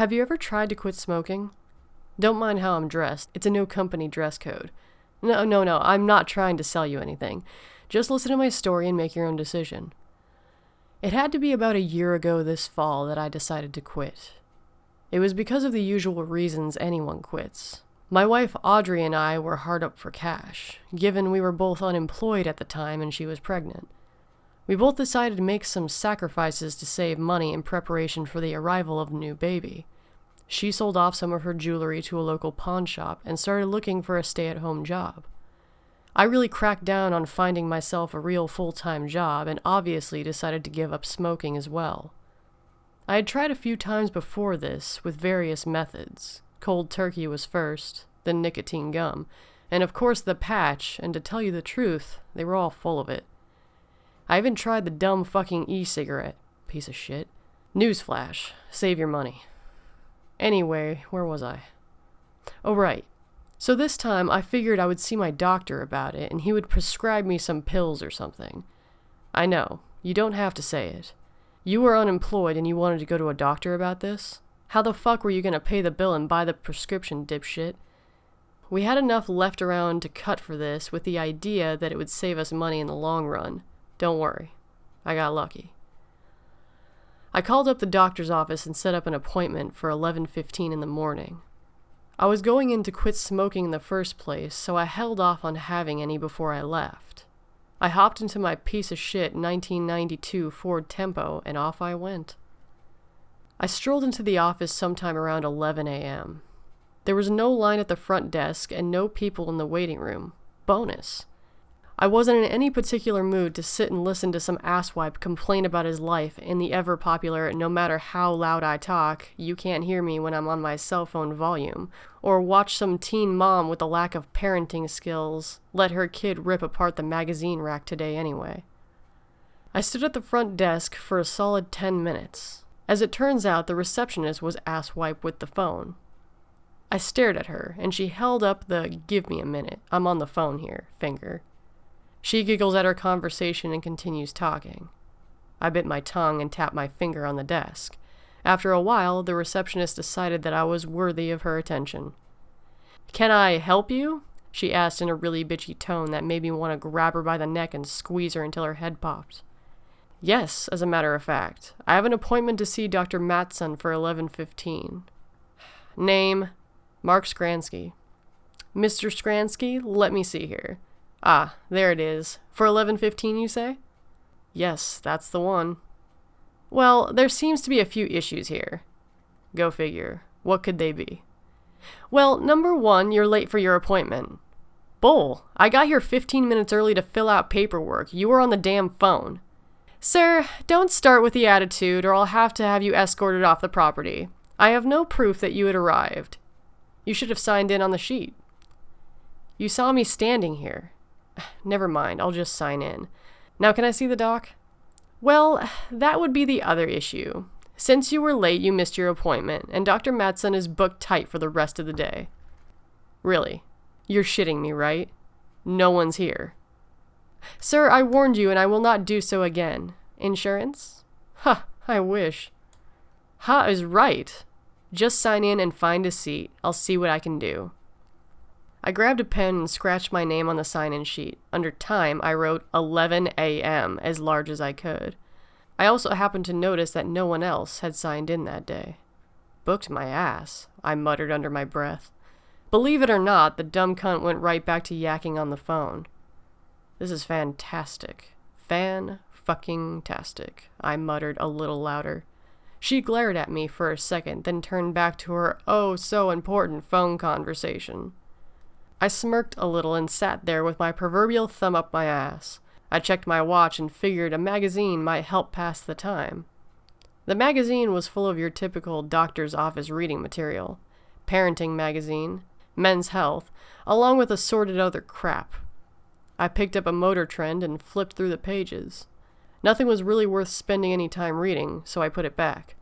Have you ever tried to quit smoking? Don't mind how I'm dressed. It's a no company dress code. No, I'm not trying to sell you anything. Just listen to my story and make your own decision. It had to be about a year ago this fall that I decided to quit. It was because of the usual reasons anyone quits. My wife Audrey and I were hard up for cash, given we were both unemployed at the time and she was pregnant. We both decided to make some sacrifices to save money in preparation for the arrival of the new baby. She sold off some of her jewelry to a local pawn shop and started looking for a stay-at-home job. I really cracked down on finding myself a real full-time job and obviously decided to give up smoking as well. I had tried a few times before this with various methods. Cold turkey was first, then nicotine gum, and of course the patch, and to tell you the truth, they were all full of it. I even tried the dumb fucking e-cigarette. Piece of shit. Newsflash. Save your money. Anyway, where was I? Oh, right. So this time I figured I would see my doctor about it and he would prescribe me some pills or something. I know. You don't have to say it. You were unemployed and you wanted to go to a doctor about this? How the fuck were you gonna pay the bill and buy the prescription, dipshit? We had enough left around to cut for this with the idea that it would save us money in the long run. Don't worry. I got lucky. I called up the doctor's office and set up an appointment for 11:15 in the morning. I was going in to quit smoking in the first place, so I held off on having any before I left. I hopped into my piece of shit 1992 Ford Tempo and off I went. I strolled into the office sometime around 11 a.m. There was no line at the front desk and no people in the waiting room. Bonus. I wasn't in any particular mood to sit and listen to some asswipe complain about his life in the ever-popular "no matter how loud I talk, you can't hear me when I'm on my cell phone volume," or watch some teen mom with a lack of parenting skills let her kid rip apart the magazine rack today anyway. I stood at the front desk for a solid 10 minutes. As it turns out, the receptionist was asswipe with the phone. I stared at her, and she held up the "give me a minute, I'm on the phone here" finger. She giggles at her conversation and continues talking. I bit my tongue and tapped my finger on the desk. After a while, the receptionist decided that I was worthy of her attention. "Can I help you?" she asked in a really bitchy tone that made me want to grab her by the neck and squeeze her until her head popped. "Yes, as a matter of fact. I have an appointment to see Dr. Matson for 11:15. Name? Mark Skransky. Mr. Skransky, let me see here. Ah, there it is. For 11:15, you say? Yes, that's the one. Well, there seems to be a few issues here. Go figure. What could they be? Well, number one, you're late for your appointment. Bull, I got here 15 minutes early to fill out paperwork. You were on the damn phone. Sir, don't start with the attitude or I'll have to have you escorted off the property. I have no proof that you had arrived. You should have signed in on the sheet. You saw me standing here. Never mind, I'll just sign in. Now can I see the doc? Well, that would be the other issue. Since you were late, you missed your appointment, and Dr. Matson is booked tight for the rest of the day. Really? You're shitting me, right? No one's here. Sir, I warned you, and I will not do so again. Insurance? Ha, I wish. Ha is right. Just sign in and find a seat. I'll see what I can do. I grabbed a pen and scratched my name on the sign-in sheet. Under time, I wrote 11 a.m. as large as I could. I also happened to notice that no one else had signed in that day. Booked my ass, I muttered under my breath. Believe it or not, the dumb cunt went right back to yakking on the phone. This is fantastic. Fan-fucking-tastic, I muttered a little louder. She glared at me for a second, then turned back to her oh-so-important phone conversation. I smirked a little and sat there with my proverbial thumb up my ass. I checked my watch and figured a magazine might help pass the time. The magazine was full of your typical doctor's office reading material. Parenting magazine, Men's Health, along with assorted other crap. I picked up a Motor Trend and flipped through the pages. Nothing was really worth spending any time reading, so I put it back.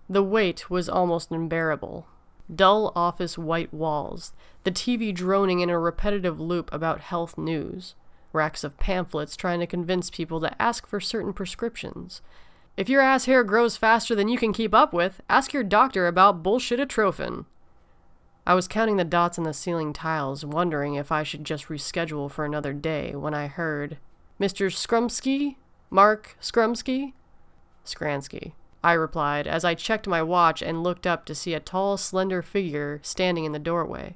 The weight was almost unbearable. Dull office white walls, the TV droning in a repetitive loop about health news, racks of pamphlets trying to convince people to ask for certain prescriptions, If your ass hair grows faster than you can keep up with, ask your doctor about bullshit atrophin. I was counting the dots on the ceiling tiles, wondering if I should just reschedule for another day, when I heard, "Mr. Skrumsky? Mark Skrumsky?" "Skransky," I replied, as I checked my watch and looked up to see a tall, slender figure standing in the doorway.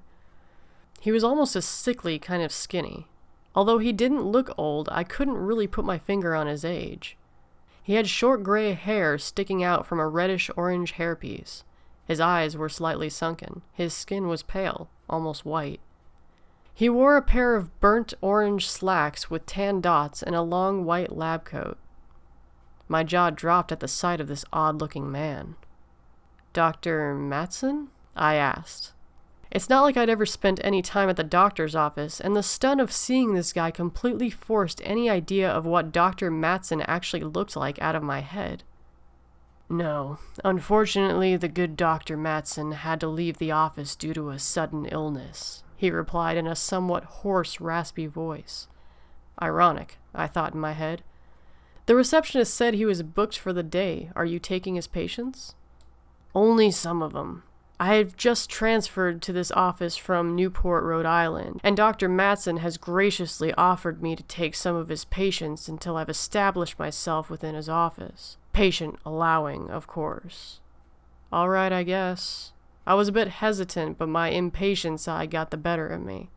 He was almost a sickly kind of skinny. Although he didn't look old, I couldn't really put my finger on his age. He had short gray hair sticking out from a reddish-orange hairpiece. His eyes were slightly sunken. His skin was pale, almost white. He wore a pair of burnt orange slacks with tan dots and a long white lab coat. My jaw dropped at the sight of this odd-looking man. "Dr. Matson?" I asked. It's not like I'd ever spent any time at the doctor's office, and the stun of seeing this guy completely forced any idea of what Dr. Matson actually looked like out of my head. "No, unfortunately, the good Dr. Matson had to leave the office due to a sudden illness," he replied in a somewhat hoarse, raspy voice. Ironic, I thought in my head. "The receptionist said he was booked for the day. Are you taking his patients?" "Only some of them. I've just transferred to this office from Newport, Rhode Island, and Dr. Matson has graciously offered me to take some of his patients until I've established myself within his office. Patient allowing, of course." "All right, I guess." I was a bit hesitant, but my impatient side got the better of me.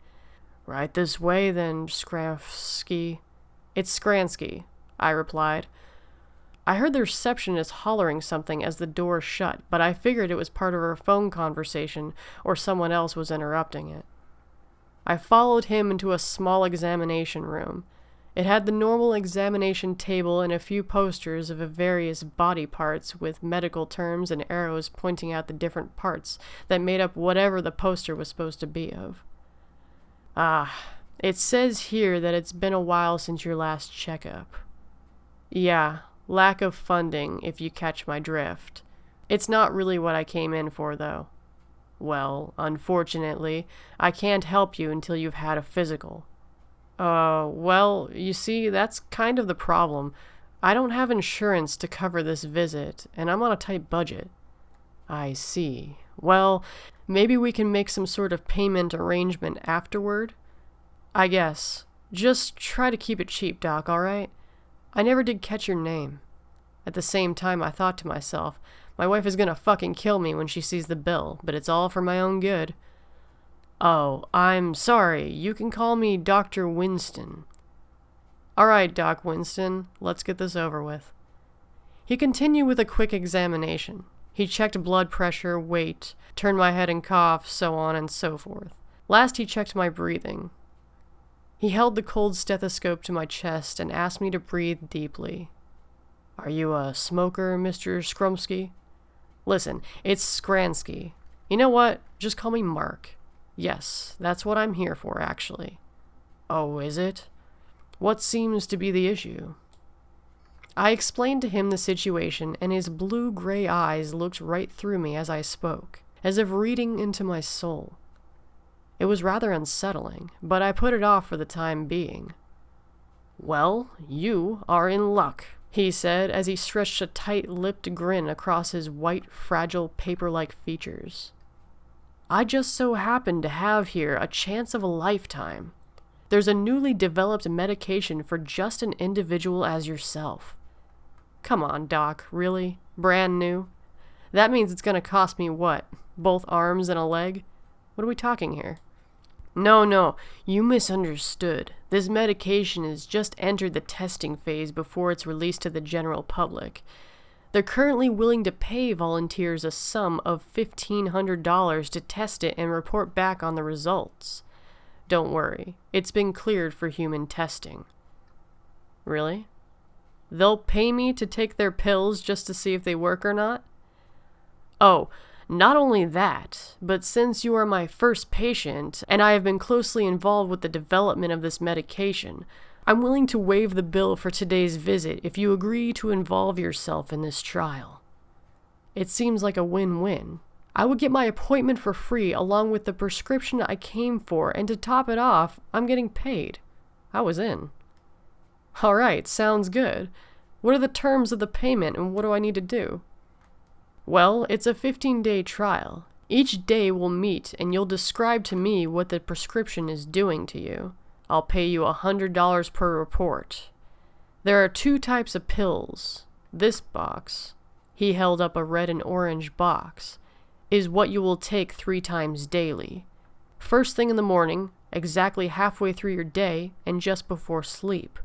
"Right this way, then, Skransky." "It's Skransky," I replied. I heard the receptionist hollering something as the door shut, but I figured it was part of her phone conversation or someone else was interrupting it. I followed him into a small examination room. It had the normal examination table and a few posters of various body parts with medical terms and arrows pointing out the different parts that made up whatever the poster was supposed to be of. It says here that it's been a while since your last checkup." "Yeah. Lack of funding, if you catch my drift. It's not really what I came in for, though." "Well, unfortunately, I can't help you until you've had a physical." Well, you see, that's kind of the problem. I don't have insurance to cover this visit, and I'm on a tight budget." "I see. Well, maybe we can make some sort of payment arrangement afterward?" "I guess. Just try to keep it cheap, Doc, all right? I never did catch your name." At the same time, I thought to myself, my wife is gonna fucking kill me when she sees the bill, but it's all for my own good. "Oh, I'm sorry. You can call me Dr. Winston." "All right, Doc Winston. Let's get this over with." He continued with a quick examination. He checked blood pressure, weight, turned my head and cough, so on and so forth. Last, he checked my breathing. He held the cold stethoscope to my chest and asked me to breathe deeply. "Are you a smoker, Mr. Skrumsky?" "Listen, it's Skransky. You know what? Just call me Mark." "Yes, that's what I'm here for, actually." "Oh, is it? What seems to be the issue?" I explained to him the situation, and his blue-gray eyes looked right through me as I spoke, as if reading into my soul. It was rather unsettling, but I put it off for the time being. "Well, you are in luck," he said as he stretched a tight-lipped grin across his white, fragile, paper-like features. "I just so happen to have here a chance of a lifetime. There's a newly developed medication for just an individual as yourself." "Come on, Doc, really? Brand new? That means it's gonna cost me what? Both arms and a leg? What are we talking here?" No, you misunderstood. This medication has just entered the testing phase before it's released to the general public. They're currently willing to pay volunteers a sum of $1,500 to test it and report back on the results. Don't worry, it's been cleared for human testing." "Really? They'll pay me to take their pills just to see if they work or not?" "Oh, not only that, but since you are my first patient, and I have been closely involved with the development of this medication, I'm willing to waive the bill for today's visit if you agree to involve yourself in this trial." It seems like a win-win. I would get my appointment for free along with the prescription I came for, and to top it off, I'm getting paid. I was in. "All right, sounds good. What are the terms of the payment and what do I need to do? Well, it's a 15-day trial. Each day we'll meet and you'll describe to me what the prescription is doing to you. I'll pay you $100 per report. There are 2 types of pills. This box," he held up a red and orange box, "is what you will take 3 times daily. First thing in the morning, exactly halfway through your day, and just before sleep."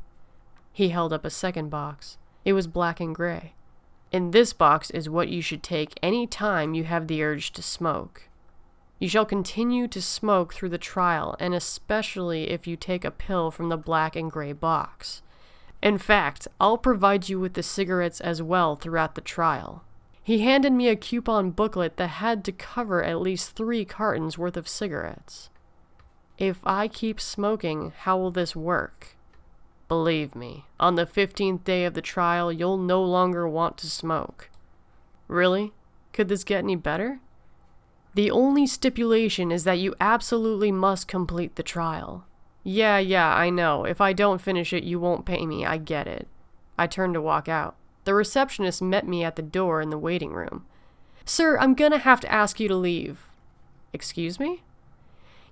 He held up a second box. It was black and gray. "In this box is what you should take any time you have the urge to smoke. You shall continue to smoke through the trial, and especially if you take a pill from the black and gray box. In fact, I'll provide you with the cigarettes as well throughout the trial." He handed me a coupon booklet that had to cover at least 3 cartons worth of cigarettes. "If I keep smoking, how will this work? Believe me, on the 15th day of the trial, you'll no longer want to smoke." "Really? Could this get any better?" "The only stipulation is that you absolutely must complete the trial." Yeah, I know. If I don't finish it, you won't pay me. I get it." I turned to walk out. The receptionist met me at the door in the waiting room. "Sir, I'm gonna have to ask you to leave." "Excuse me?"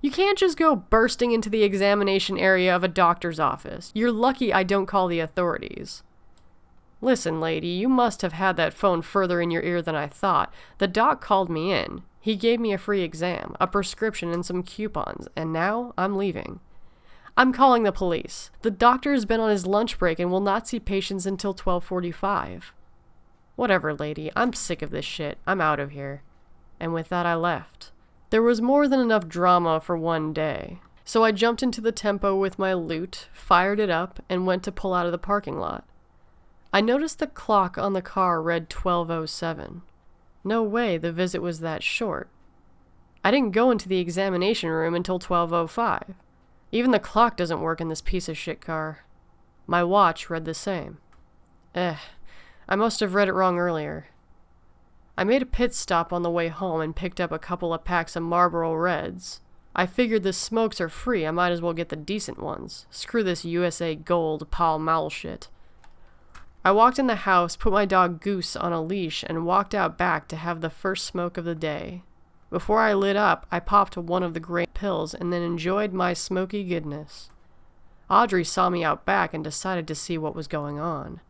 "You can't just go bursting into the examination area of a doctor's office. You're lucky I don't call the authorities." "Listen, lady, you must have had that phone further in your ear than I thought. The doc called me in. He gave me a free exam, a prescription, and some coupons, and now I'm leaving." "I'm calling the police. The doctor has been on his lunch break and will not see patients until 12:45. "Whatever, lady. I'm sick of this shit. I'm out of here." And with that, I left. There was more than enough drama for one day. So I jumped into the Tempo with my loot, fired it up, and went to pull out of the parking lot. I noticed the clock on the car read 12:07. No way the visit was that short. I didn't go into the examination room until 12:05. Even the clock doesn't work in this piece of shit car. My watch read the same. I must have read it wrong earlier. I made a pit stop on the way home and picked up a couple of packs of Marlboro Reds. I figured the smokes are free, I might as well get the decent ones. Screw this USA Gold Pall Mall shit. I walked in the house, put my dog Goose on a leash, and walked out back to have the first smoke of the day. Before I lit up, I popped one of the gray pills and then enjoyed my smoky goodness. Audrey saw me out back and decided to see what was going on.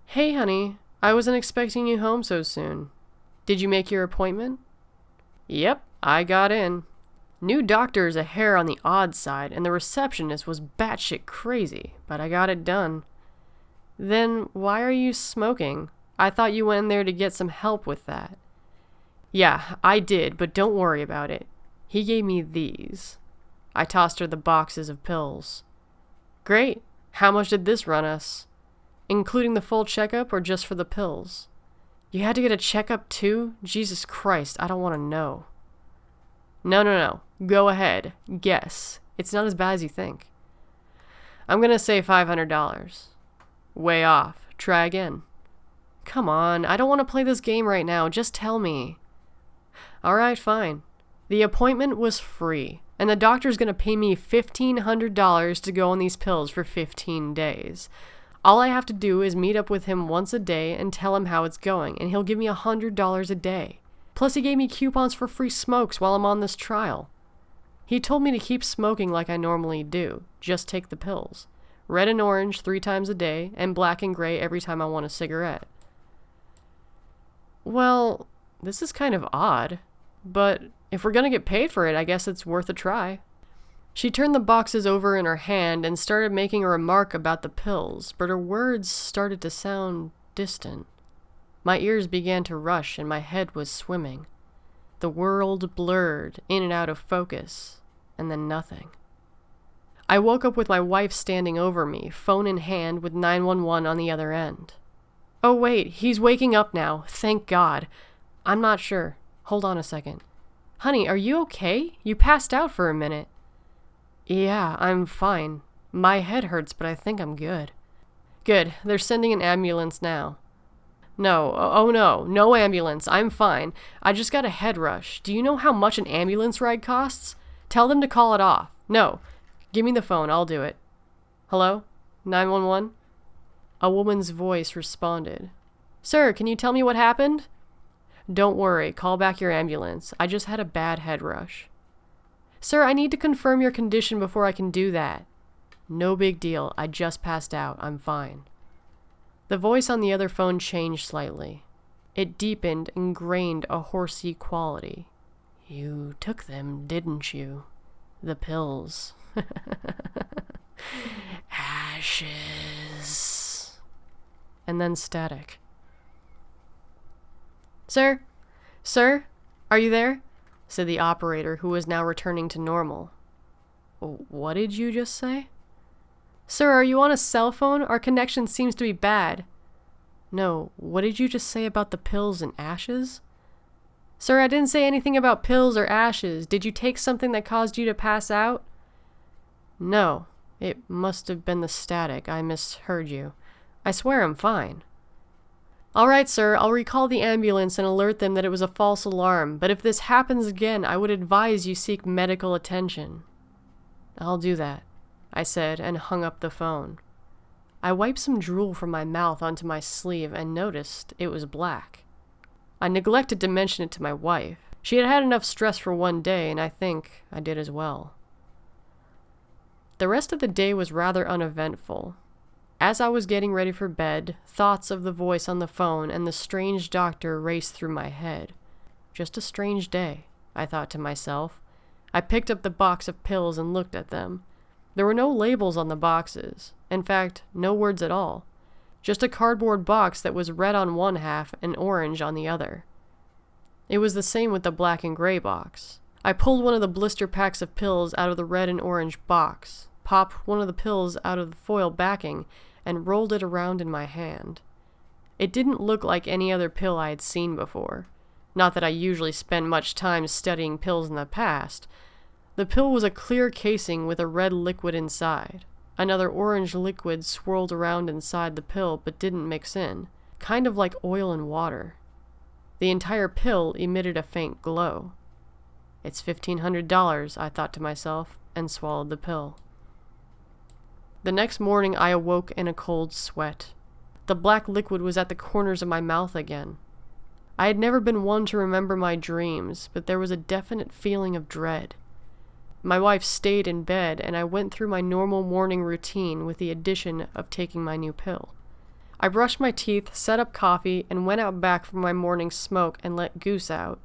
"Hey, honey, I wasn't expecting you home so soon. Did you make your appointment?" "Yep, I got in. New doctor is a hair on the odd side, and the receptionist was batshit crazy, but I got it done." "Then why are you smoking? I thought you went in there to get some help with that." "Yeah, I did, but don't worry about it. He gave me these." I tossed her the boxes of pills. "Great. How much did this run us? Including the full checkup or just for the pills?" "You had to get a checkup too? Jesus Christ, I don't want to know." No. Go ahead. Guess. It's not as bad as you think." "I'm gonna say $500. "Way off. Try again." "Come on, I don't want to play this game right now. Just tell me." "Alright, fine. The appointment was free, and the doctor's gonna pay me $1,500 to go on these pills for 15 days. All I have to do is meet up with him once a day and tell him how it's going, and he'll give me $100 a day. Plus he gave me coupons for free smokes while I'm on this trial. He told me to keep smoking like I normally do, just take the pills. Red and orange 3 times a day, and black and gray every time I want a cigarette." "Well, this is kind of odd, but if we're gonna get paid for it, I guess it's worth a try." She turned the boxes over in her hand and started making a remark about the pills, but her words started to sound distant. My ears began to rush and my head was swimming. The world blurred in and out of focus, and then nothing. I woke up with my wife standing over me, phone in hand with 911 on the other end. "Oh wait, he's waking up now, thank God. I'm not sure. Hold on a second. Honey, are you okay? You passed out for a minute." "Yeah, I'm fine. My head hurts, but I think I'm good." "Good. They're sending an ambulance now." "No. Oh no. No ambulance. I'm fine. I just got a head rush. Do you know how much an ambulance ride costs? Tell them to call it off. No. Give me the phone. I'll do it." "Hello? 911? A woman's voice responded. "Sir, can you tell me what happened?" "Don't worry, call back your ambulance. I just had a bad head rush." "Sir, I need to confirm your condition before I can do that." "No big deal. I just passed out. I'm fine." The voice on the other phone changed slightly. It deepened and gained a horsey quality. "You took them, didn't you? The pills." "Ashes." And then static. "Sir? Sir? Are you there?" said the operator, who was now returning to normal. "What did you just say?" "Sir, are you on a cell phone? Our connection seems to be bad." "No, what did you just say about the pills and ashes?" "Sir, I didn't say anything about pills or ashes. Did you take something that caused you to pass out?" "No, it must have been the static. I misheard you. I swear I'm fine." "All right, sir, I'll recall the ambulance and alert them that it was a false alarm, but if this happens again, I would advise you seek medical attention." "I'll do that," I said, and hung up the phone. I wiped some drool from my mouth onto my sleeve and noticed it was black. I neglected to mention it to my wife. She had had enough stress for one day, and I think I did as well. The rest of the day was rather uneventful. As I was getting ready for bed, thoughts of the voice on the phone and the strange doctor raced through my head. Just a strange day, I thought to myself. I picked up the box of pills and looked at them. There were no labels on the boxes. In fact, no words at all. Just a cardboard box that was red on one half and orange on the other. It was the same with the black and gray box. I pulled one of the blister packs of pills out of the red and orange box, popped one of the pills out of the foil backing, and rolled it around in my hand. It didn't look like any other pill I had seen before. Not that I usually spend much time studying pills in the past. The pill was a clear casing with a red liquid inside. Another orange liquid swirled around inside the pill but didn't mix in, kind of like oil and water. The entire pill emitted a faint glow. "It's $1,500, I thought to myself, and swallowed the pill. The next morning I awoke in a cold sweat. The black liquid was at the corners of my mouth again. I had never been one to remember my dreams, but there was a definite feeling of dread. My wife stayed in bed, and I went through my normal morning routine with the addition of taking my new pill. I brushed my teeth, set up coffee, and went out back for my morning smoke and let Goose out.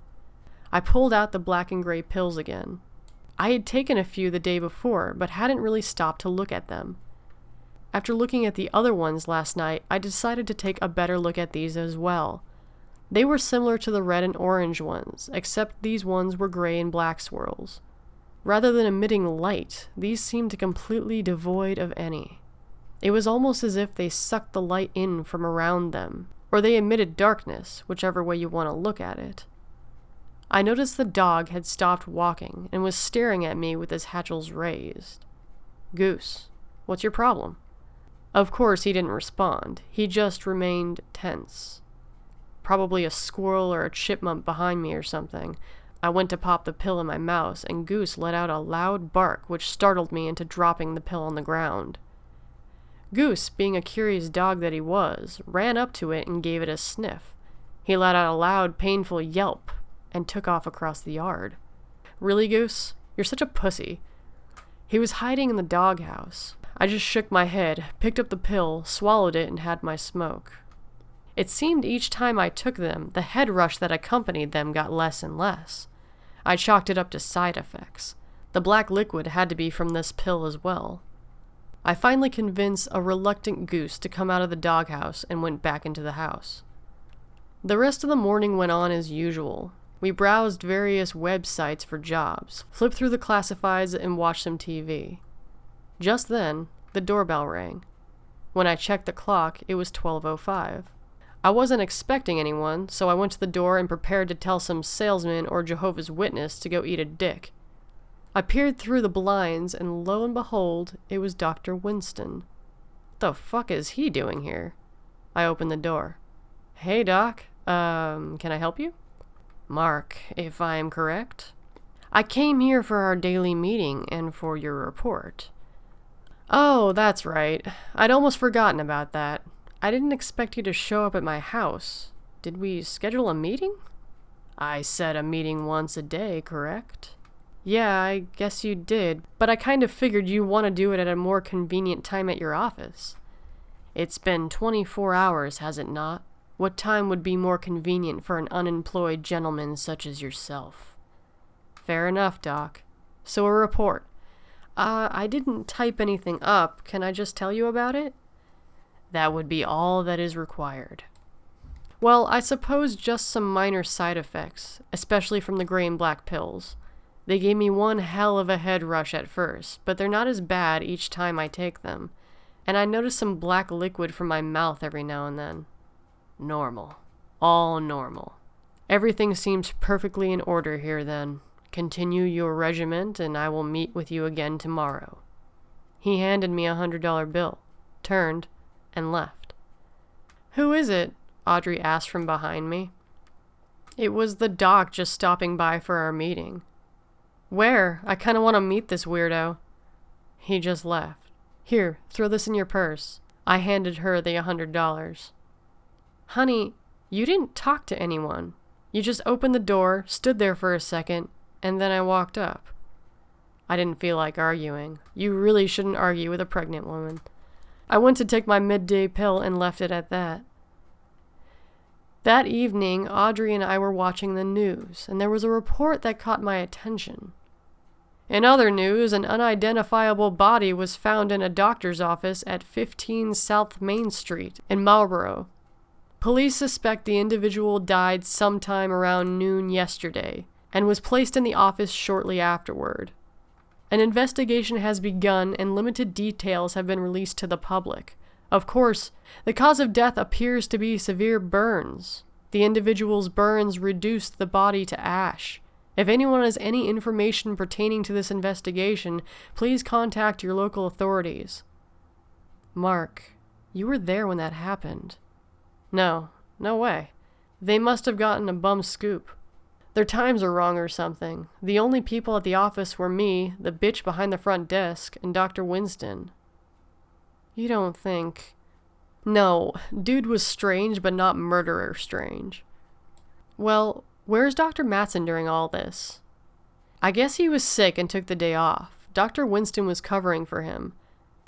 I pulled out the black and gray pills again. I had taken a few the day before, but hadn't really stopped to look at them. After looking at the other ones last night, I decided to take a better look at these as well. They were similar to the red and orange ones, except these ones were gray and black swirls. Rather than emitting light, these seemed completely devoid of any. It was almost as if they sucked the light in from around them, or they emitted darkness, whichever way you want to look at it. I noticed the dog had stopped walking and was staring at me with his hackles raised. "Goose, what's your problem?" Of course, he didn't respond. He just remained tense. Probably a squirrel or a chipmunk behind me or something. I went to pop the pill in my mouth, and Goose let out a loud bark which startled me into dropping the pill on the ground. Goose, being a curious dog that he was, ran up to it and gave it a sniff. He let out a loud, painful yelp and took off across the yard. "Really, Goose? You're such a pussy." He was hiding in the doghouse. I just shook my head, picked up the pill, swallowed it, and had my smoke. It seemed each time I took them, the head rush that accompanied them got less and less. I chalked it up to side effects. The black liquid had to be from this pill as well. I finally convinced a reluctant Goose to come out of the doghouse and went back into the house. The rest of the morning went on as usual. We browsed various websites for jobs, flipped through the classifieds, and watched some TV. Just then, the doorbell rang. When I checked the clock, it was 12:05. I wasn't expecting anyone, so I went to the door and prepared to tell some salesman or Jehovah's Witness to go eat a dick. I peered through the blinds, and lo and behold, it was Dr. Winston. What the fuck is he doing here? I opened the door. "Hey, Doc. Can I help you?" "Mark, if I am correct?" "I came here for our daily meeting and for your report." "Oh, that's right. I'd almost forgotten about that. I didn't expect you to show up at my house. Did we schedule a meeting? I said a meeting once a day, correct? Yeah, I guess you did, but I kind of figured you want to do it at a more convenient time at your office. It's been 24 hours, has it not? What time would be more convenient for an unemployed gentleman such as yourself? Fair enough, Doc. So a report. I didn't type anything up. Can I just tell you about it? That would be all that is required. Well, I suppose just some minor side effects, especially from the gray and black pills. They gave me one hell of a head rush at first, but they're not as bad each time I take them. And I notice some black liquid from my mouth every now and then. Normal. All normal. Everything seems perfectly in order here then. Continue your regiment, and I will meet with you again tomorrow. He handed me a $100 bill, turned, and left. Who is it? Audrey asked from behind me. It was the doc just stopping by for our meeting. Where? I kind of want to meet this weirdo. He just left. Here, throw this in your purse. I handed her the $100. Honey, you didn't talk to anyone. You just opened the door, stood there for a second, and then I walked up. I didn't feel like arguing. You really shouldn't argue with a pregnant woman. I went to take my midday pill and left it at that. That evening, Audrey and I were watching the news, and there was a report that caught my attention. In other news, an unidentifiable body was found in a doctor's office at 15 South Main Street in Marlborough. Police suspect the individual died sometime around noon yesterday and was placed in the office shortly afterward. An investigation has begun and limited details have been released to the public. Of course, the cause of death appears to be severe burns. The individual's burns reduced the body to ash. If anyone has any information pertaining to this investigation, please contact your local authorities. Mark, you were there when that happened. No way. They must have gotten a bum scoop. Their times are wrong or something. The only people at the office were me, the bitch behind the front desk, and Dr. Winston. You don't think... No, dude was strange, but not murderer strange. Well, where's Dr. Matson during all this? I guess he was sick and took the day off. Dr. Winston was covering for him.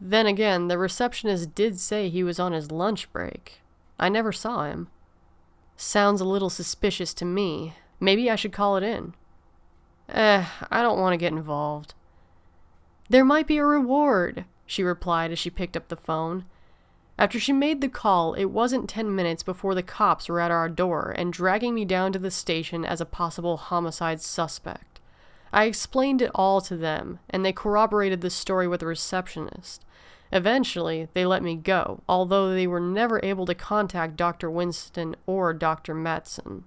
Then again, the receptionist did say he was on his lunch break. I never saw him. Sounds a little suspicious to me. Maybe I should call it in. I don't want to get involved. There might be a reward, she replied as she picked up the phone. After she made the call, it wasn't 10 minutes before the cops were at our door and dragging me down to the station as a possible homicide suspect. I explained it all to them, and they corroborated the story with the receptionist. Eventually, they let me go, although they were never able to contact Dr. Winston or Dr. Matson.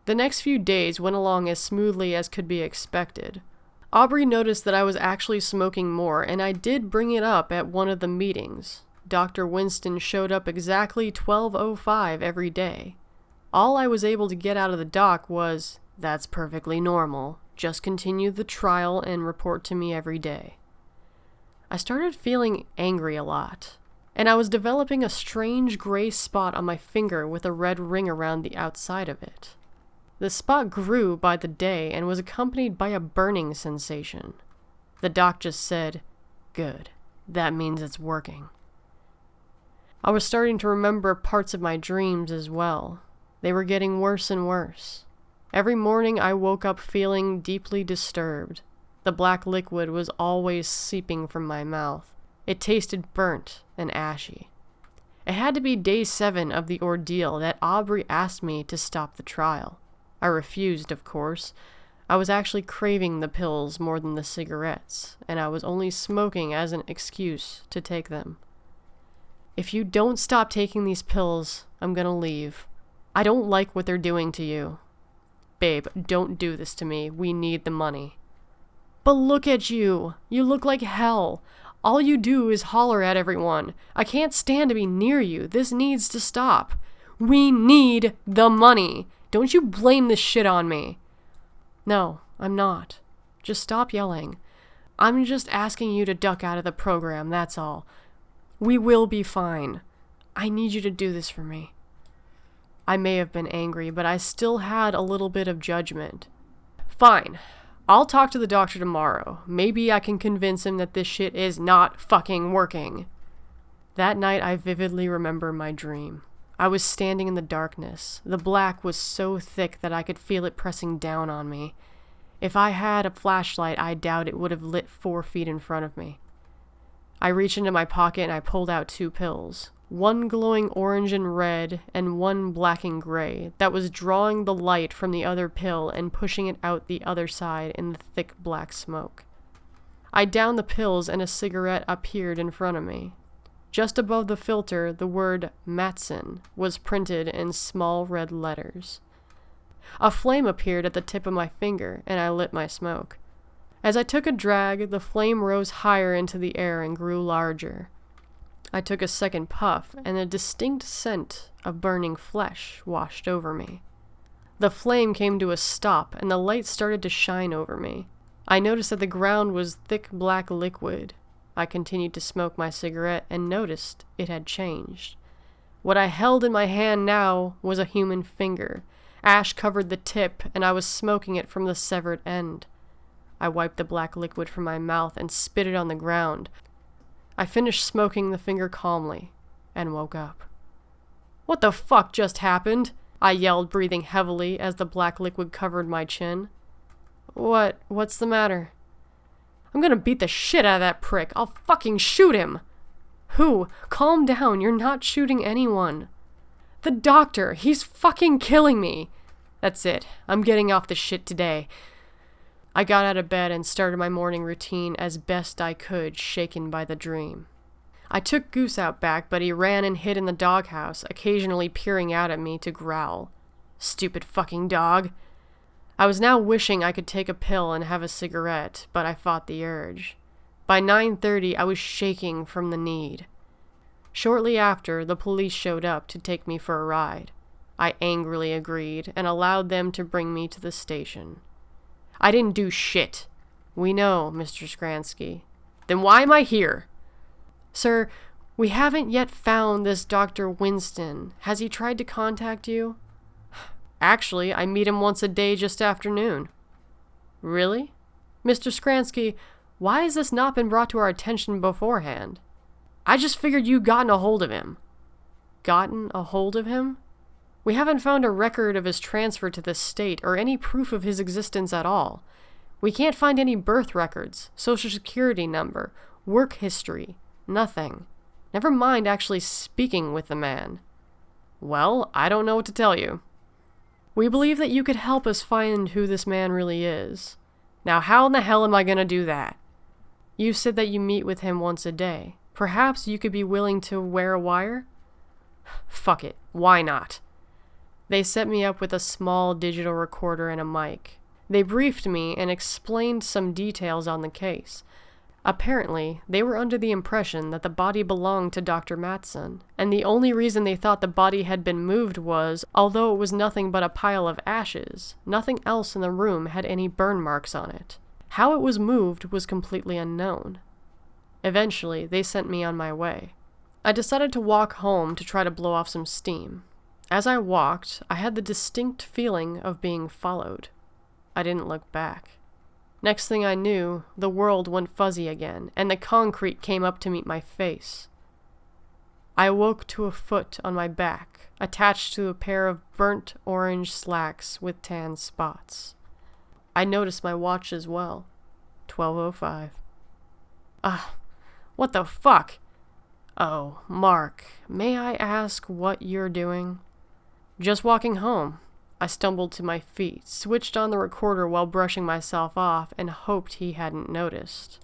The next few days went along as smoothly as could be expected. Aubrey noticed that I was actually smoking more, and I did bring it up at one of the meetings. Dr. Winston showed up exactly 12:05 every day. All I was able to get out of the doc was, "That's perfectly normal. Just continue the trial and report to me every day." I started feeling angry a lot, and I was developing a strange gray spot on my finger with a red ring around the outside of it. The spot grew by the day and was accompanied by a burning sensation. The doc just said, "Good. That means it's working." I was starting to remember parts of my dreams as well. They were getting worse and worse. Every morning I woke up feeling deeply disturbed. The black liquid was always seeping from my mouth. It tasted burnt and ashy. It had to be day 7 of the ordeal that Aubrey asked me to stop the trial. I refused, of course. I was actually craving the pills more than the cigarettes, and I was only smoking as an excuse to take them. "If you don't stop taking these pills, I'm gonna leave. I don't like what they're doing to you. Babe, don't do this to me. We need the money." "But look at you. You look like hell. All you do is holler at everyone. I can't stand to be near you. This needs to stop. We need the money. Don't you blame this shit on me." "No, I'm not. Just stop yelling. I'm just asking you to duck out of the program, that's all. We will be fine. I need you to do this for me. I may have been angry, but I still had a little bit of judgment. Fine. I'll talk to the doctor tomorrow. Maybe I can convince him that this shit is not fucking working. That night, I vividly remember my dream. I was standing in the darkness. The black was so thick that I could feel it pressing down on me. If I had a flashlight, I doubt it would have lit 4 feet in front of me. I reached into my pocket and I pulled out 2 pills. One glowing orange and red, and one black and gray, that was drawing the light from the other pill and pushing it out the other side in the thick black smoke. I downed the pills and a cigarette appeared in front of me. Just above the filter, the word Matson was printed in small red letters. A flame appeared at the tip of my finger, and I lit my smoke. As I took a drag, the flame rose higher into the air and grew larger. I took a second puff, and a distinct scent of burning flesh washed over me. The flame came to a stop, and the light started to shine over me. I noticed that the ground was thick black liquid. I continued to smoke my cigarette and noticed it had changed. What I held in my hand now was a human finger. Ash covered the tip, and I was smoking it from the severed end. I wiped the black liquid from my mouth and spit it on the ground. I finished smoking the finger calmly and woke up. What the fuck just happened? I yelled, breathing heavily as the black liquid covered my chin. What's the matter? I'm gonna beat the shit out of that prick. I'll fucking shoot him. Who? Calm down, you're not shooting anyone. The doctor, he's fucking killing me. That's it, I'm getting off the shit today. I got out of bed and started my morning routine as best I could, shaken by the dream. I took Goose out back, but he ran and hid in the doghouse, occasionally peering out at me to growl. Stupid fucking dog. I was now wishing I could take a pill and have a cigarette, but I fought the urge. By 9:30, I was shaking from the need. Shortly after, the police showed up to take me for a ride. I angrily agreed and allowed them to bring me to the station. I didn't do shit. We know, Mr. Skransky. Then why am I here? Sir, we haven't yet found this Dr. Winston. Has he tried to contact you? Actually, I meet him once a day just after noon. Really? Mr. Skransky, why has this not been brought to our attention beforehand? I just figured you'd gotten a hold of him. Gotten a hold of him? We haven't found a record of his transfer to this state or any proof of his existence at all. We can't find any birth records, social security number, work history, nothing. Never mind actually speaking with the man. Well, I don't know what to tell you. We believe that you could help us find who this man really is. Now, how in the hell am I going to do that? You said that you meet with him once a day. Perhaps you could be willing to wear a wire? Fuck it. Why not? They set me up with a small digital recorder and a mic. They briefed me and explained some details on the case. Apparently, they were under the impression that the body belonged to Dr. Matson, and the only reason they thought the body had been moved was, although it was nothing but a pile of ashes, nothing else in the room had any burn marks on it. How it was moved was completely unknown. Eventually, they sent me on my way. I decided to walk home to try to blow off some steam. As I walked, I had the distinct feeling of being followed. I didn't look back. Next thing I knew, the world went fuzzy again, and the concrete came up to meet my face. I awoke to a foot on my back, attached to a pair of burnt orange slacks with tan spots. I noticed my watch as well. 12:05. What the fuck? Oh, Mark, may I ask what you're doing? Just walking home. I stumbled to my feet, switched on the recorder while brushing myself off, and hoped he hadn't noticed.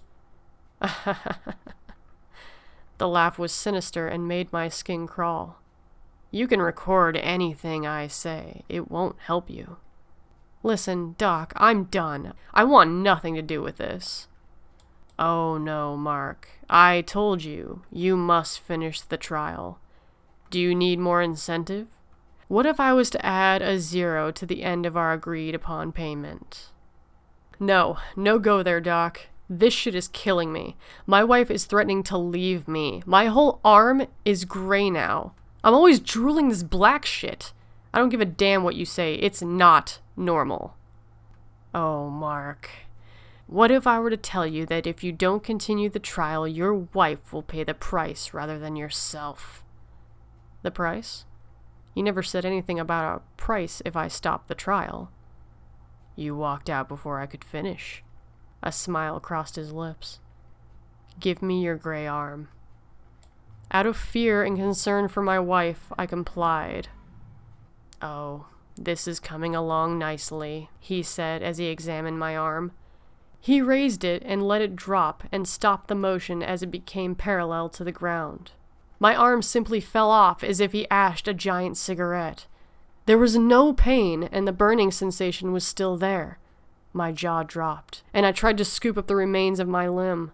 The laugh was sinister and made my skin crawl. You can record anything I say. It won't help you. Listen, Doc, I'm done. I want nothing to do with this. Oh no, Mark. I told you, you must finish the trial. Do you need more incentive? What if I was to add a 0 to the end of our agreed upon payment? No go there, Doc. This shit is killing me. My wife is threatening to leave me. My whole arm is gray now. I'm always drooling this black shit. I don't give a damn what you say. It's not normal. Oh, Mark. What if I were to tell you that if you don't continue the trial, your wife will pay the price rather than yourself? The price? You never said anything about a price if I stopped the trial. You walked out before I could finish. A smile crossed his lips. Give me your gray arm. Out of fear and concern for my wife, I complied. Oh, this is coming along nicely, he said as he examined my arm. He raised it and let it drop and stopped the motion as it became parallel to the ground. My arm simply fell off as if he ashed a giant cigarette. There was no pain, and the burning sensation was still there. My jaw dropped, and I tried to scoop up the remains of my limb.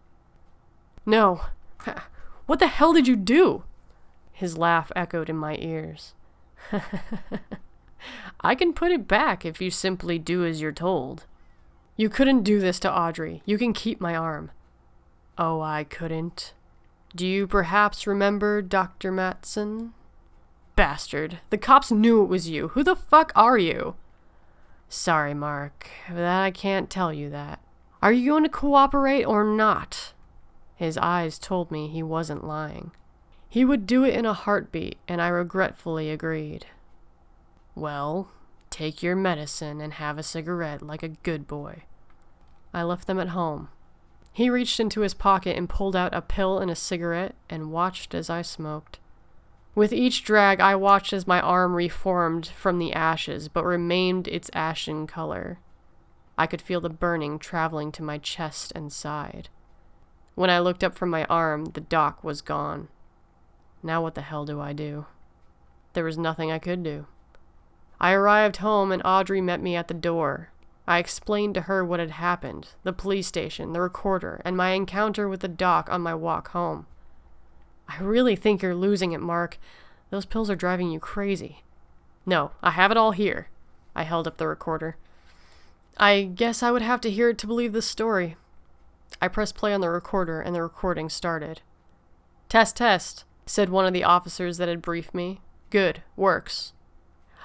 No. What the hell did you do? His laugh echoed in my ears. I can put it back if you simply do as you're told. You couldn't do this to Audrey. You can keep my arm. Oh, I couldn't. Do you perhaps remember Dr. Matson? Bastard. The cops knew it was you. Who the fuck are you? Sorry, Mark, but I can't tell you that. Are you going to cooperate or not? His eyes told me he wasn't lying. He would do it in a heartbeat, and I regretfully agreed. Well, take your medicine and have a cigarette like a good boy. I left them at home. He reached into his pocket and pulled out a pill and a cigarette and watched as I smoked. With each drag, I watched as my arm reformed from the ashes, but remained its ashen color. I could feel the burning traveling to my chest and side. When I looked up from my arm, the doc was gone. Now what the hell do I do? There was nothing I could do. I arrived home and Audrey met me at the door. I explained to her what had happened, the police station, the recorder, and my encounter with the doc on my walk home. I really think you're losing it, Mark. Those pills are driving you crazy. No, I have it all here. I held up the recorder. I guess I would have to hear it to believe this story. I pressed play on the recorder and the recording started. Test, test, said one of the officers that had briefed me. Good, works.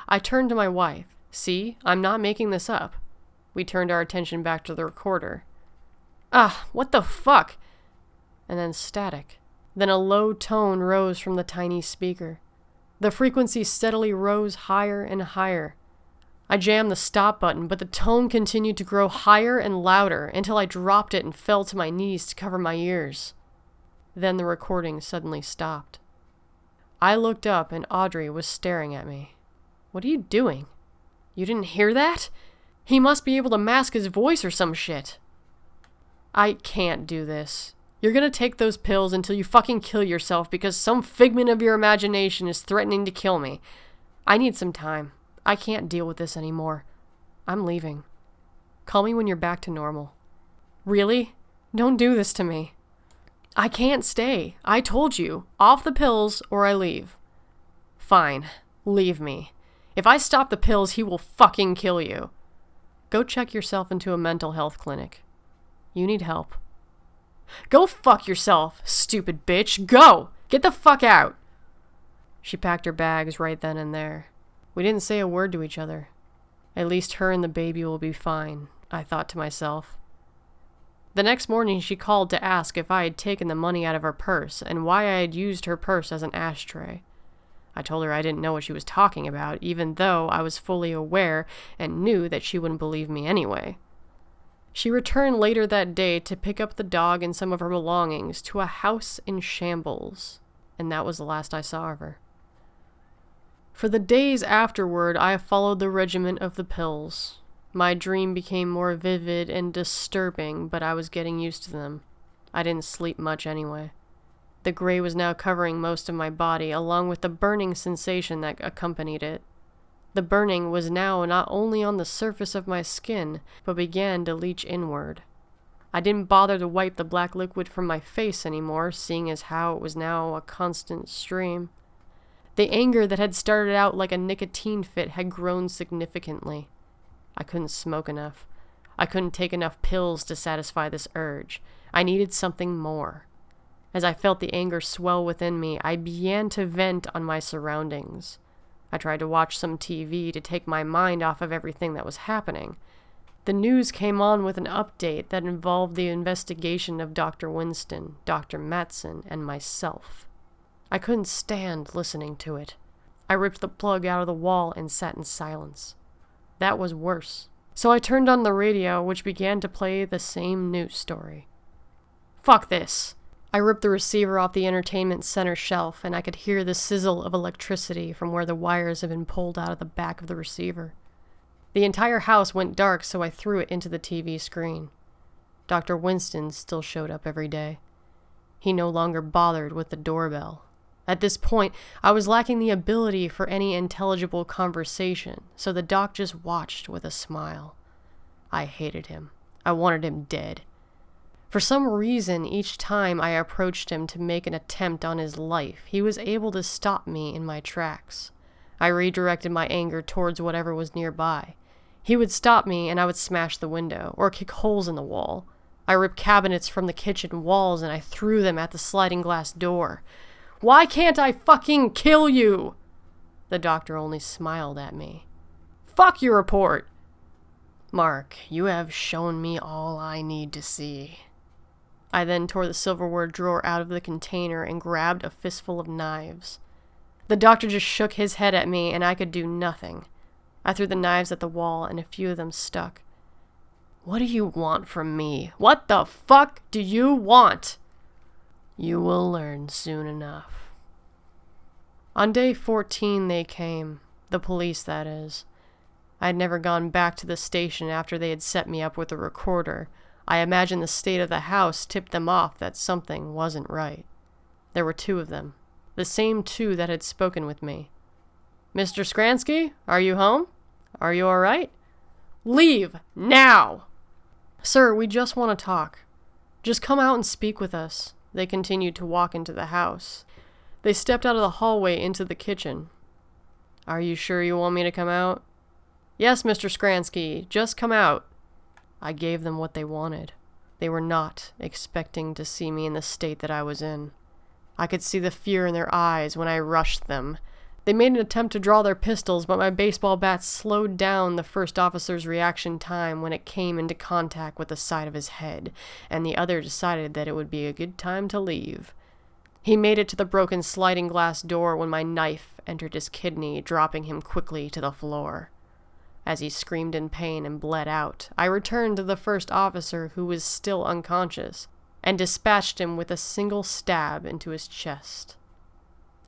I turned to my wife. See, I'm not making this up. We turned our attention back to the recorder. Ah, what the fuck? And then static. Then a low tone rose from the tiny speaker. The frequency steadily rose higher and higher. I jammed the stop button, but the tone continued to grow higher and louder until I dropped it and fell to my knees to cover my ears. Then the recording suddenly stopped. I looked up and Audrey was staring at me. What are you doing? You didn't hear that? He must be able to mask his voice or some shit. I can't do this. You're gonna take those pills until you fucking kill yourself because some figment of your imagination is threatening to kill me. I need some time. I can't deal with this anymore. I'm leaving. Call me when you're back to normal. Really? Don't do this to me. I can't stay. I told you. Off the pills or I leave. Fine. Leave me. If I stop the pills, he will fucking kill you. Go check yourself into a mental health clinic. You need help. Go fuck yourself, stupid bitch. Go! Get the fuck out! She packed her bags right then and there. We didn't say a word to each other. At least her and the baby will be fine, I thought to myself. The next morning she called to ask if I had taken the money out of her purse and why I had used her purse as an ashtray. I told her I didn't know what she was talking about, even though I was fully aware and knew that she wouldn't believe me anyway. She returned later that day to pick up the dog and some of her belongings to a house in shambles, and that was the last I saw of her. For the days afterward, I followed the regimen of the pills. My dream became more vivid and disturbing, but I was getting used to them. I didn't sleep much anyway. The gray was now covering most of my body, along with the burning sensation that accompanied it. The burning was now not only on the surface of my skin, but began to leach inward. I didn't bother to wipe the black liquid from my face anymore, seeing as how it was now a constant stream. The anger that had started out like a nicotine fit had grown significantly. I couldn't smoke enough. I couldn't take enough pills to satisfy this urge. I needed something more. As I felt the anger swell within me, I began to vent on my surroundings. I tried to watch some TV to take my mind off of everything that was happening. The news came on with an update that involved the investigation of Dr. Winston, Dr. Matson, and myself. I couldn't stand listening to it. I ripped the plug out of the wall and sat in silence. That was worse. So I turned on the radio, which began to play the same news story. Fuck this! I ripped the receiver off the entertainment center shelf, and I could hear the sizzle of electricity from where the wires had been pulled out of the back of the receiver. The entire house went dark, so I threw it into the TV screen. Dr. Winston still showed up every day. He no longer bothered with the doorbell. At this point, I was lacking the ability for any intelligible conversation, so the doc just watched with a smile. I hated him. I wanted him dead. For some reason, each time I approached him to make an attempt on his life, he was able to stop me in my tracks. I redirected my anger towards whatever was nearby. He would stop me and I would smash the window, or kick holes in the wall. I ripped cabinets from the kitchen walls and I threw them at the sliding glass door. Why can't I fucking kill you? The doctor only smiled at me. Fuck your report! Mark, you have shown me all I need to see. I then tore the silverware drawer out of the container and grabbed a fistful of knives. The doctor just shook his head at me and I could do nothing. I threw the knives at the wall and a few of them stuck. What do you want from me? What the fuck do you want? You will learn soon enough. On day 14 they came. The police, that is. I had never gone back to the station after they had set me up with a recorder. I imagine the state of the house tipped them off that something wasn't right. There were 2 of them. The same 2 that had spoken with me. Mr. Skransky, are you home? Are you all right? Leave, now! Sir, we just want to talk. Just come out and speak with us. They continued to walk into the house. They stepped out of the hallway into the kitchen. Are you sure you want me to come out? Yes, Mr. Skransky, just come out. I gave them what they wanted. They were not expecting to see me in the state that I was in. I could see the fear in their eyes when I rushed them. They made an attempt to draw their pistols, but my baseball bat slowed down the first officer's reaction time when it came into contact with the side of his head, and the other decided that it would be a good time to leave. He made it to the broken sliding glass door when my knife entered his kidney, dropping him quickly to the floor. As he screamed in pain and bled out, I returned to the first officer, who was still unconscious, and dispatched him with a single stab into his chest.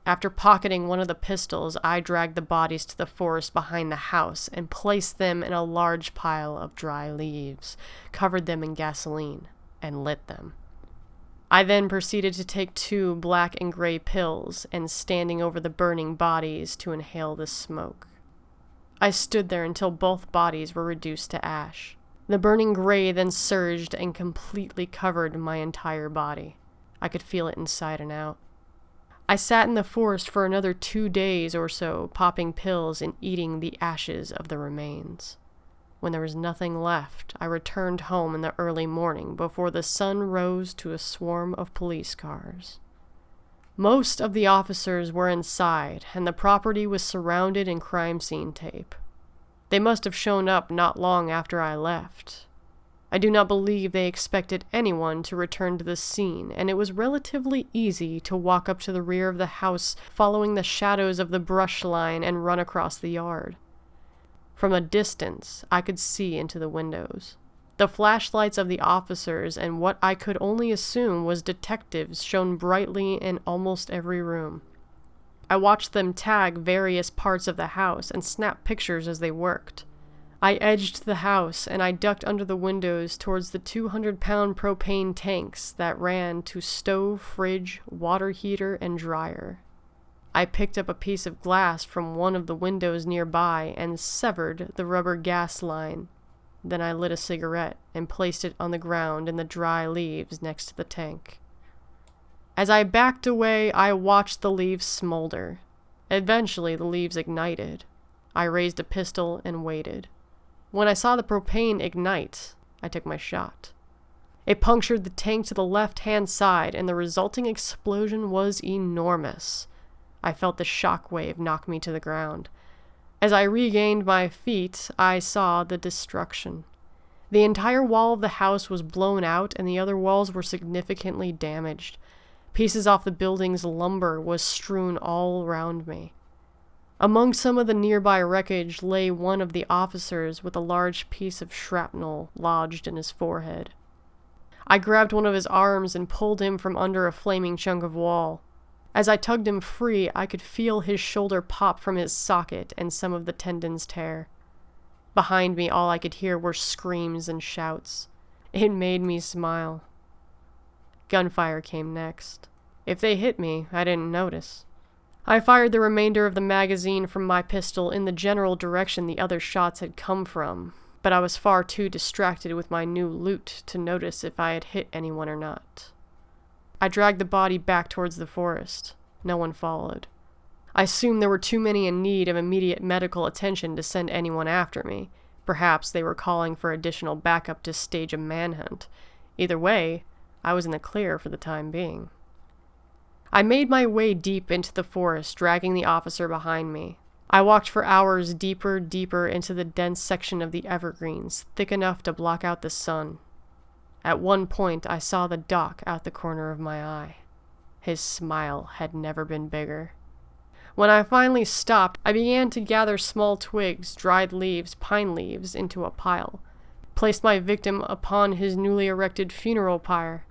After pocketing one of the pistols, I dragged the bodies to the forest behind the house and placed them in a large pile of dry leaves, covered them in gasoline, and lit them. I then proceeded to take 2 black and gray pills and standing over the burning bodies to inhale the smoke. I stood there until both bodies were reduced to ash. The burning gray then surged and completely covered my entire body. I could feel it inside and out. I sat in the forest for another 2 days or so, popping pills and eating the ashes of the remains. When there was nothing left, I returned home in the early morning before the sun rose to a swarm of police cars. Most of the officers were inside, and the property was surrounded in crime scene tape. They must have shown up not long after I left. I do not believe they expected anyone to return to the scene, and it was relatively easy to walk up to the rear of the house following the shadows of the brush line and run across the yard. From a distance, I could see into the windows. The flashlights of the officers and what I could only assume was detectives shone brightly in almost every room. I watched them tag various parts of the house and snap pictures as they worked. I edged the house and I ducked under the windows towards the 200-pound propane tanks that ran to stove, fridge, water heater, and dryer. I picked up a piece of glass from one of the windows nearby and severed the rubber gas line. Then I lit a cigarette and placed it on the ground in the dry leaves next to the tank. As I backed away, I watched the leaves smolder. Eventually, the leaves ignited. I raised a pistol and waited. When I saw the propane ignite, I took my shot. It punctured the tank to the left-hand side, and the resulting explosion was enormous. I felt the shockwave knock me to the ground. As I regained my feet, I saw the destruction. The entire wall of the house was blown out, and the other walls were significantly damaged. Pieces off the building's lumber was strewn all around me. Among some of the nearby wreckage lay one of the officers with a large piece of shrapnel lodged in his forehead. I grabbed one of his arms and pulled him from under a flaming chunk of wall. As I tugged him free, I could feel his shoulder pop from his socket and some of the tendons tear. Behind me, all I could hear were screams and shouts. It made me smile. Gunfire came next. If they hit me, I didn't notice. I fired the remainder of the magazine from my pistol in the general direction the other shots had come from, but I was far too distracted with my new loot to notice if I had hit anyone or not. I dragged the body back towards the forest. No one followed. I assumed there were too many in need of immediate medical attention to send anyone after me. Perhaps they were calling for additional backup to stage a manhunt. Either way, I was in the clear for the time being. I made my way deep into the forest, dragging the officer behind me. I walked for hours deeper into the dense section of the evergreens, thick enough to block out the sun. At one point, I saw the doc out the corner of my eye. His smile had never been bigger. When I finally stopped, I began to gather small twigs, dried leaves, pine leaves, into a pile. Placed my victim upon his newly erected funeral pyre.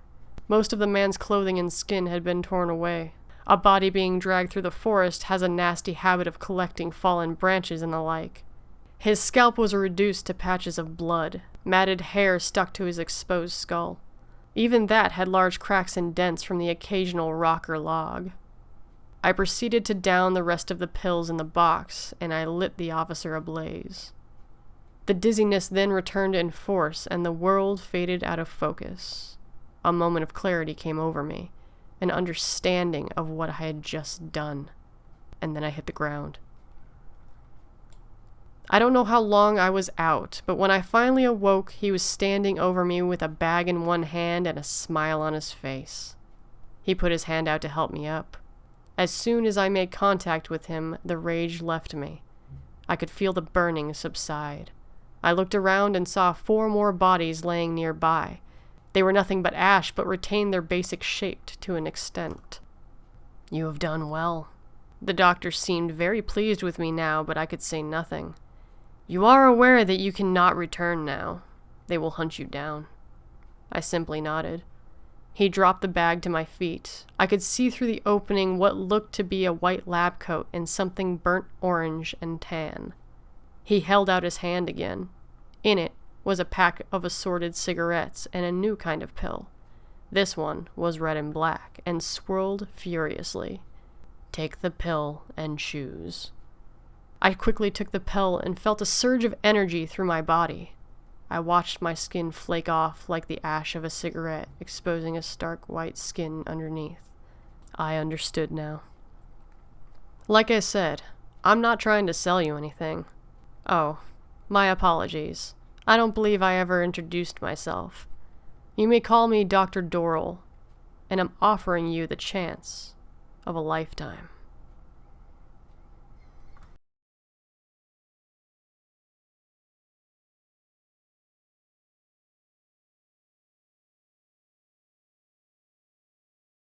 Most of the man's clothing and skin had been torn away. A body being dragged through the forest has a nasty habit of collecting fallen branches and the like. His scalp was reduced to patches of blood. Matted hair stuck to his exposed skull. Even that had large cracks and dents from the occasional rock or log. I proceeded to down the rest of the pills in the box, and I lit the officer ablaze. The dizziness then returned in force, and the world faded out of focus. A moment of clarity came over me, an understanding of what I had just done, and then I hit the ground. I don't know how long I was out, but when I finally awoke, he was standing over me with a bag in one hand and a smile on his face. He put his hand out to help me up. As soon as I made contact with him, the rage left me. I could feel the burning subside. I looked around and saw 4 more bodies laying nearby. They were nothing but ash, but retained their basic shape to an extent. "You have done well." The doctor seemed very pleased with me now, but I could say nothing. "You are aware that you cannot return now. They will hunt you down." I simply nodded. He dropped the bag to my feet. I could see through the opening what looked to be a white lab coat and something burnt orange and tan. He held out his hand again. In it was a pack of assorted cigarettes and a new kind of pill. This one was red and black and swirled furiously. "Take the pill and choose." I quickly took the pill and felt a surge of energy through my body. I watched my skin flake off like the ash of a cigarette, exposing a stark white skin underneath. I understood now. Like I said, I'm not trying to sell you anything. Oh, my apologies. I don't believe I ever introduced myself. You may call me Dr. Dorrell, and I'm offering you the chance of a lifetime.